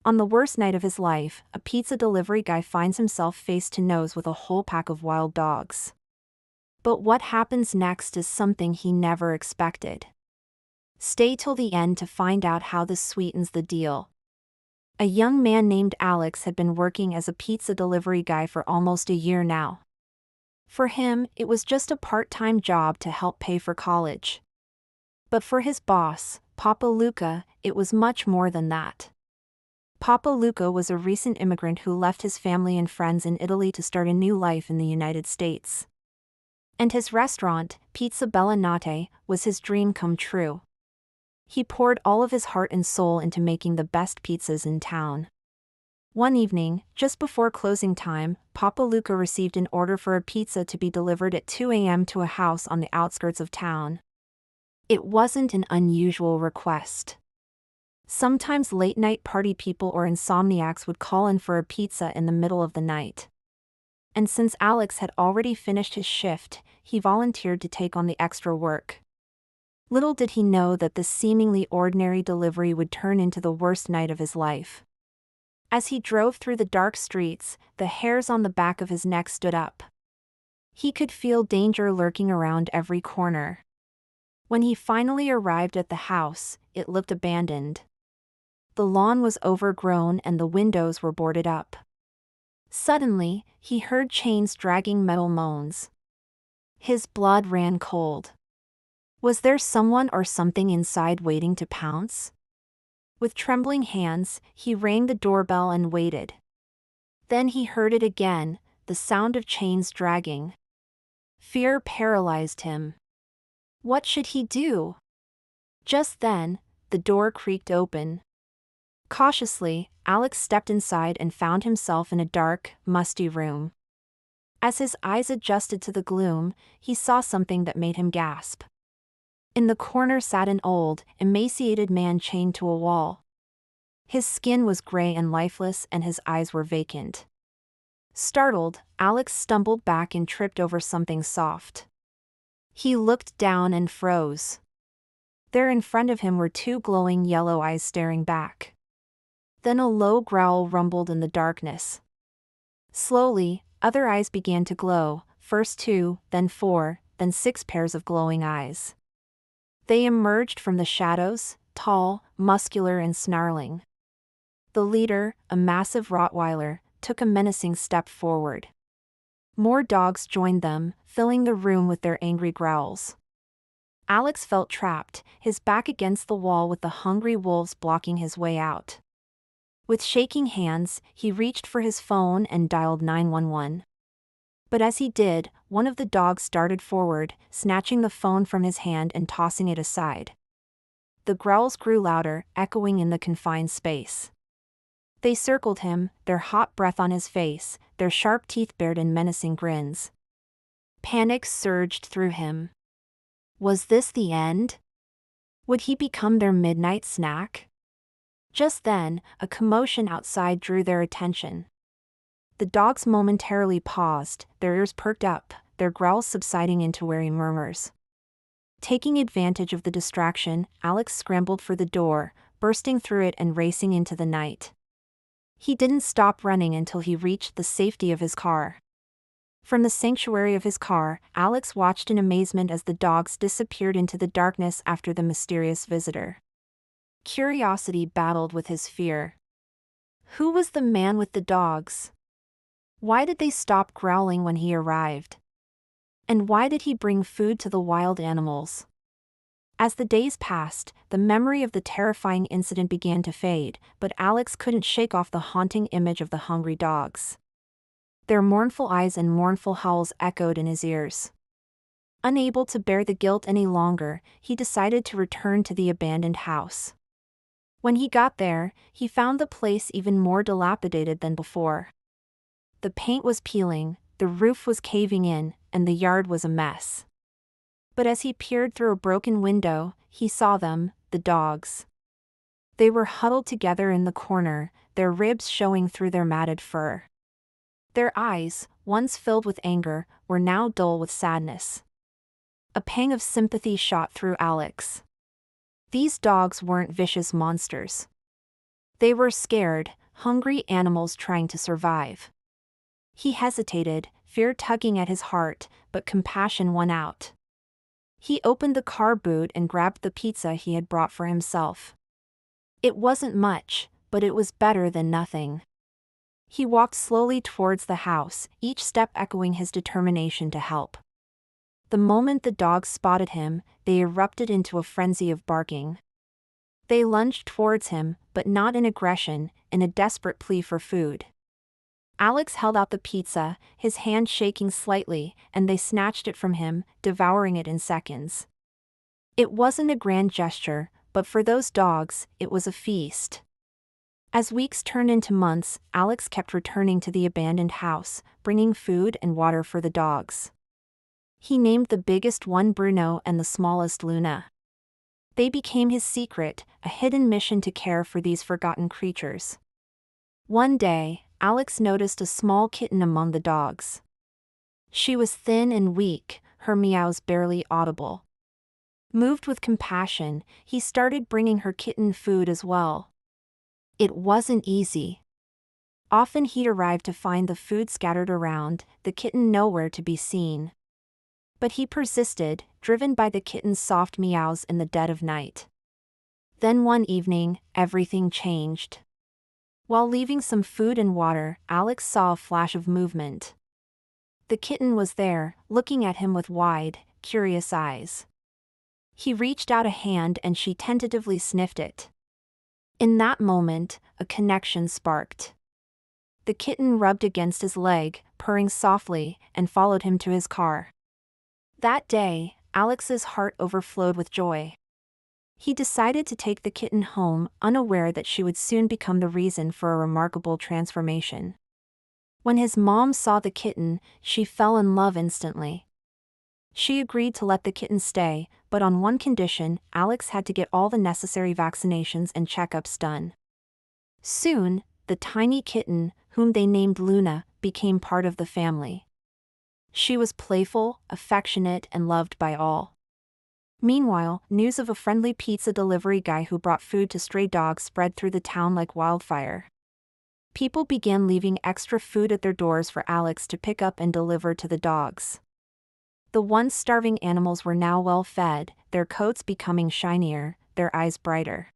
On the worst night of his life, a pizza delivery guy finds himself face to nose with a whole pack of wild dogs. But what happens next is something he never expected. Stay till the end to find out how this sweetens the deal. A young man named Alex had been working as a pizza delivery guy for almost a year now. For him, it was just a part-time job to help pay for college. But for his boss, Papa Luca, it was much more than that. Papa Luca was a recent immigrant who left his family and friends in Italy to start a new life in the United States. And his restaurant, Pizza Bella Notte, was his dream come true. He poured all of his heart and soul into making the best pizzas in town. One evening, just before closing time, Papa Luca received an order for a pizza to be delivered at 2 a.m. to a house on the outskirts of town. It wasn't an unusual request. Sometimes late-night party people or insomniacs would call in for a pizza in the middle of the night. And since Alex had already finished his shift, he volunteered to take on the extra work. Little did he know that this seemingly ordinary delivery would turn into the worst night of his life. As he drove through the dark streets, the hairs on the back of his neck stood up. He could feel danger lurking around every corner. When he finally arrived at the house, it looked abandoned. The lawn was overgrown and the windows were boarded up. Suddenly, he heard chains dragging metal moans. His blood ran cold. Was there someone or something inside waiting to pounce? With trembling hands, he rang the doorbell and waited. Then he heard it again, the sound of chains dragging. Fear paralyzed him. What should he do? Just then, the door creaked open. Cautiously, Alex stepped inside and found himself in a dark, musty room. As his eyes adjusted to the gloom, he saw something that made him gasp. In the corner sat an old, emaciated man chained to a wall. His skin was gray and lifeless and his eyes were vacant. Startled, Alex stumbled back and tripped over something soft. He looked down and froze. There in front of him were two glowing yellow eyes staring back. Then a low growl rumbled in the darkness. Slowly, other eyes began to glow, first 2, then 4, then 6 pairs of glowing eyes. They emerged from the shadows, tall, muscular and snarling. The leader, a massive Rottweiler, took a menacing step forward. More dogs joined them, filling the room with their angry growls. Alex felt trapped, his back against the wall with the hungry wolves blocking his way out. With shaking hands, he reached for his phone and dialed 911. But as he did, one of the dogs darted forward, snatching the phone from his hand and tossing it aside. The growls grew louder, echoing in the confined space. They circled him, their hot breath on his face, their sharp teeth bared in menacing grins. Panic surged through him. Was this the end? Would he become their midnight snack? Just then, a commotion outside drew their attention. The dogs momentarily paused, their ears perked up, their growls subsiding into wary murmurs. Taking advantage of the distraction, Alex scrambled for the door, bursting through it and racing into the night. He didn't stop running until he reached the safety of his car. From the sanctuary of his car, Alex watched in amazement as the dogs disappeared into the darkness after the mysterious visitor. Curiosity battled with his fear. Who was the man with the dogs? Why did they stop growling when he arrived? And why did he bring food to the wild animals? As the days passed, the memory of the terrifying incident began to fade, but Alex couldn't shake off the haunting image of the hungry dogs. Their mournful eyes and mournful howls echoed in his ears. Unable to bear the guilt any longer, he decided to return to the abandoned house. When he got there, he found the place even more dilapidated than before. The paint was peeling, the roof was caving in, and the yard was a mess. But as he peered through a broken window, he saw them, the dogs. They were huddled together in the corner, their ribs showing through their matted fur. Their eyes, once filled with anger, were now dull with sadness. A pang of sympathy shot through Alex. These dogs weren't vicious monsters. They were scared, hungry animals trying to survive. He hesitated, fear tugging at his heart, but compassion won out. He opened the car boot and grabbed the pizza he had brought for himself. It wasn't much, but it was better than nothing. He walked slowly towards the house, each step echoing his determination to help. The moment the dogs spotted him, they erupted into a frenzy of barking. They lunged towards him, but not in aggression, in a desperate plea for food. Alex held out the pizza, his hand shaking slightly, and they snatched it from him, devouring it in seconds. It wasn't a grand gesture, but for those dogs, it was a feast. As weeks turned into months, Alex kept returning to the abandoned house, bringing food and water for the dogs. He named the biggest one Bruno and the smallest Luna. They became his secret, a hidden mission to care for these forgotten creatures. One day, Alex noticed a small kitten among the dogs. She was thin and weak, her meows barely audible. Moved with compassion, he started bringing her kitten food as well. It wasn't easy. Often he'd arrive to find the food scattered around, the kitten nowhere to be seen. But he persisted, driven by the kitten's soft meows in the dead of night. Then one evening, everything changed. While leaving some food and water, Alex saw a flash of movement. The kitten was there, looking at him with wide, curious eyes. He reached out a hand and she tentatively sniffed it. In that moment, a connection sparked. The kitten rubbed against his leg, purring softly, and followed him to his car. That day, Alex's heart overflowed with joy. He decided to take the kitten home, unaware that she would soon become the reason for a remarkable transformation. When his mom saw the kitten, she fell in love instantly. She agreed to let the kitten stay, but on one condition: Alex had to get all the necessary vaccinations and checkups done. Soon, the tiny kitten, whom they named Luna, became part of the family. She was playful, affectionate, and loved by all. Meanwhile, news of a friendly pizza delivery guy who brought food to stray dogs spread through the town like wildfire. People began leaving extra food at their doors for Alex to pick up and deliver to the dogs. The once starving animals were now well fed, their coats becoming shinier, their eyes brighter.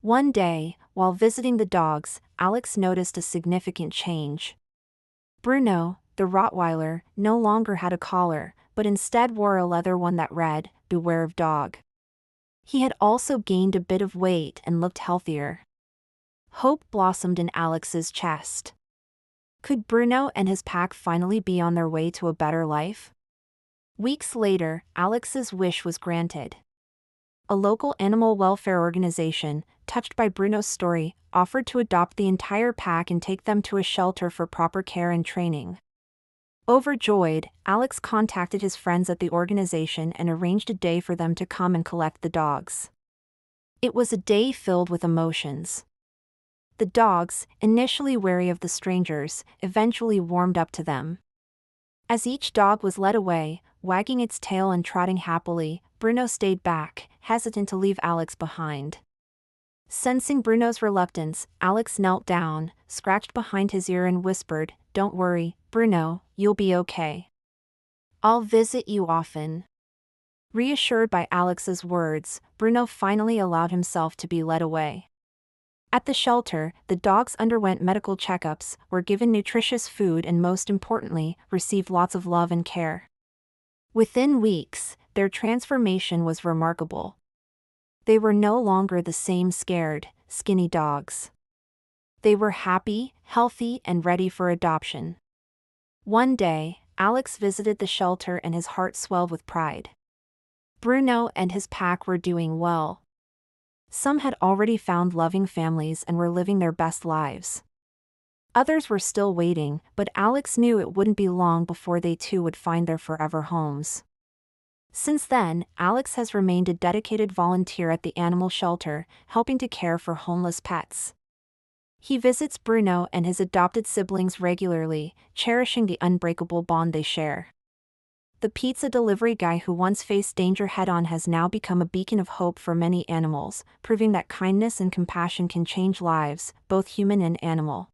One day, while visiting the dogs, Alex noticed a significant change. Bruno, the Rottweiler, no longer had a collar, but instead wore a leather one that read, "Beware of dog." He had also gained a bit of weight and looked healthier. Hope blossomed in Alex's chest. Could Bruno and his pack finally be on their way to a better life? Weeks later, Alex's wish was granted. A local animal welfare organization, touched by Bruno's story, offered to adopt the entire pack and take them to a shelter for proper care and training. Overjoyed, Alex contacted his friends at the organization and arranged a day for them to come and collect the dogs. It was a day filled with emotions. The dogs, initially wary of the strangers, eventually warmed up to them. As each dog was led away, wagging its tail and trotting happily, Bruno stayed back, hesitant to leave Alex behind. Sensing Bruno's reluctance, Alex knelt down, scratched behind his ear and whispered, "Don't worry, Bruno, you'll be okay. I'll visit you often." Reassured by Alex's words, Bruno finally allowed himself to be led away. At the shelter, the dogs underwent medical checkups, were given nutritious food and most importantly, received lots of love and care. Within weeks, their transformation was remarkable. They were no longer the same scared, skinny dogs. They were happy, healthy, and ready for adoption. One day, Alex visited the shelter and his heart swelled with pride. Bruno and his pack were doing well. Some had already found loving families and were living their best lives. Others were still waiting, but Alex knew it wouldn't be long before they too would find their forever homes. Since then, Alex has remained a dedicated volunteer at the animal shelter, helping to care for homeless pets. He visits Bruno and his adopted siblings regularly, cherishing the unbreakable bond they share. The pizza delivery guy who once faced danger head-on has now become a beacon of hope for many animals, proving that kindness and compassion can change lives, both human and animal.